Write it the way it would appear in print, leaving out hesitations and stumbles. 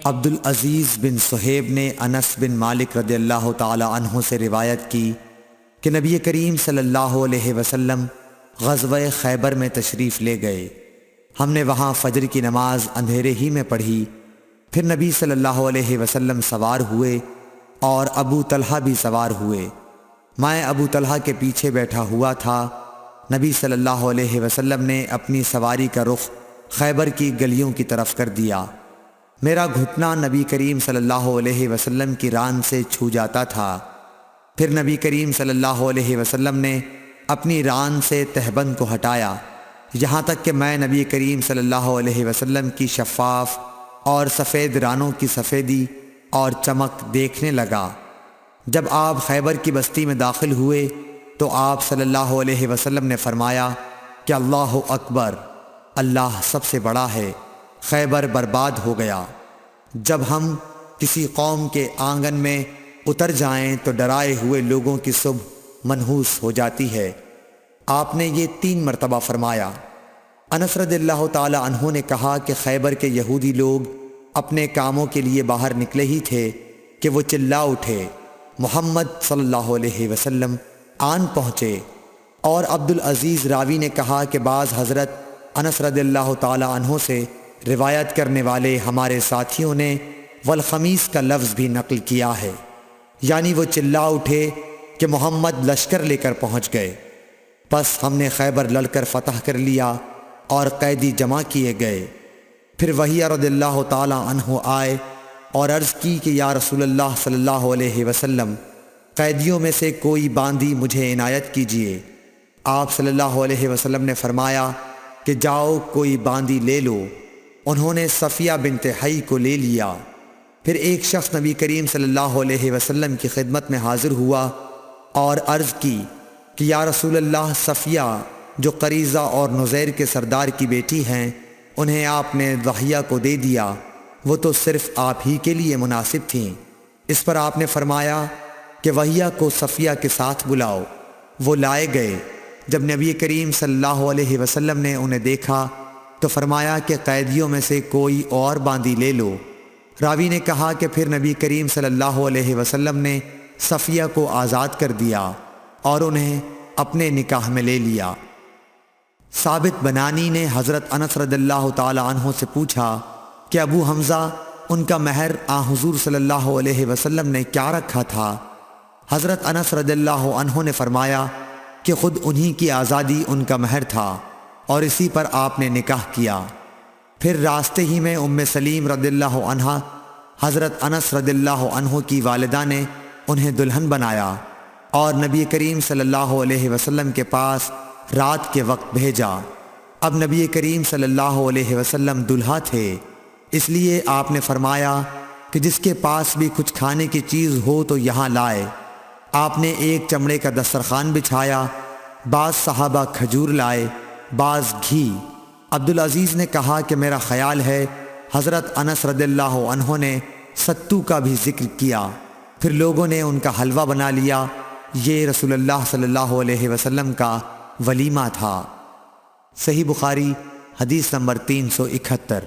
عبدالعزیز بن صہیب نے انس بن مالک رضی اللہ تعالی عنہ سے روایت کی کہ نبی کریم صلی اللہ علیہ وسلم غزوہ خیبر میں تشریف لے گئے۔ ہم نے وہاں فجر کی نماز اندھیرے ہی میں پڑھی، پھر نبی صلی اللہ علیہ وسلم سوار ہوئے اور ابو طلحہ بھی سوار ہوئے۔ میں ابو طلحہ کے پیچھے بیٹھا ہوا تھا۔ نبی صلی اللہ علیہ وسلم نے اپنی سواری کا رخ خیبر کی گلیوں کی طرف کر دیا۔ میرا گھٹنا نبی کریم صلی اللہ علیہ وسلم کی ران سے چھو جاتا تھا۔ پھر نبی کریم صلی اللہ علیہ وسلم نے اپنی ران سے تہبند کو ہٹایا، یہاں تک کہ میں نبی کریم صلی اللہ علیہ وسلم کی شفاف اور سفید رانوں کی سفیدی اور چمک دیکھنے لگا۔ جب آپ خیبر کی بستی میں داخل ہوئے تو آپ صلی اللہ علیہ وسلم نے فرمایا کہ اللہ اکبر، اللہ سب سے بڑا ہے، خیبر برباد ہو گیا۔ جب ہم کسی قوم کے آنگن میں اتر جائیں تو ڈرائے ہوئے لوگوں کی صبح منحوس ہو جاتی ہے۔ آپ نے یہ 3 مرتبہ فرمایا۔ انس رضی اللہ تعالی عنہ نے کہا کہ خیبر کے یہودی لوگ اپنے کاموں کے لیے باہر نکلے ہی تھے کہ وہ چلا اٹھے، محمد صلی اللہ علیہ وسلم آن پہنچے۔ اور عبدالعزیز راوی نے کہا کہ بعض حضرت انس رضی اللہ تعالی عنہ سے روایت کرنے والے ہمارے ساتھیوں نے والخمیس کا لفظ بھی نقل کیا ہے، یعنی وہ چلا اٹھے کہ محمد لشکر لے کر پہنچ گئے۔ پس ہم نے خیبر لڑ کر فتح کر لیا اور قیدی جمع کیے گئے۔ پھر وحیہ رضی اللہ تعالی عنہ آئے اور عرض کی کہ یا رسول اللہ صلی اللہ علیہ وسلم، قیدیوں میں سے کوئی باندی مجھے عنایت کیجیے۔ آپ صلی اللہ علیہ وسلم نے فرمایا کہ جاؤ کوئی باندی لے لو۔ انہوں نے صفیہ بنت حی کو لے لیا۔ پھر ایک شخص نبی کریم صلی اللہ علیہ وسلم کی خدمت میں حاضر ہوا اور عرض کی کہ یا رسول اللہ، صفیہ جو قریظہ اور نزیر کے سردار کی بیٹی ہیں، انہیں آپ نے ضحیہ کو دے دیا، وہ تو صرف آپ ہی کے لیے مناسب تھیں۔ اس پر آپ نے فرمایا کہ وحیہ کو صفیہ کے ساتھ بلاؤ۔ وہ لائے گئے۔ جب نبی کریم صلی اللہ علیہ وسلم نے انہیں دیکھا تو فرمایا کہ قیدیوں میں سے کوئی اور باندی لے لو۔ راوی نے کہا کہ پھر نبی کریم صلی اللہ علیہ وسلم نے صفیہ کو آزاد کر دیا اور انہیں اپنے نکاح میں لے لیا۔ ثابت بنانی نے حضرت انس رضی اللہ تعالی عنہ سے پوچھا کہ ابو حمزہ، ان کا مہر حضور صلی اللہ علیہ وسلم نے کیا رکھا تھا؟ حضرت انس رضی اللہ عنہ نے فرمایا کہ خود انہی کی آزادی ان کا مہر تھا اور اسی پر آپ نے نکاح کیا۔ پھر راستے ہی میں سلیم رضی اللہ عنہ حضرت انس رضی اللہ عنہ کی والدہ نے انہیں دلہن بنایا اور نبی کریم صلی اللہ علیہ وسلم کے پاس رات کے وقت بھیجا۔ اب نبی کریم صلی اللہ علیہ وسلم دلہا تھے، اس لیے آپ نے فرمایا کہ جس کے پاس بھی کچھ کھانے کی چیز ہو تو یہاں لائے۔ آپ نے ایک چمڑے کا دسترخوان بچھایا، بعض صحابہ کھجور لائے، بعض گھی۔ عبدالعزیز نے کہا کہ میرا خیال ہے حضرت انس رضی اللہ عنہ نے ستو کا بھی ذکر کیا۔ پھر لوگوں نے ان کا حلوہ بنا لیا۔ یہ رسول اللہ صلی اللہ علیہ وسلم کا ولیمہ تھا۔ صحیح بخاری حدیث نمبر 371۔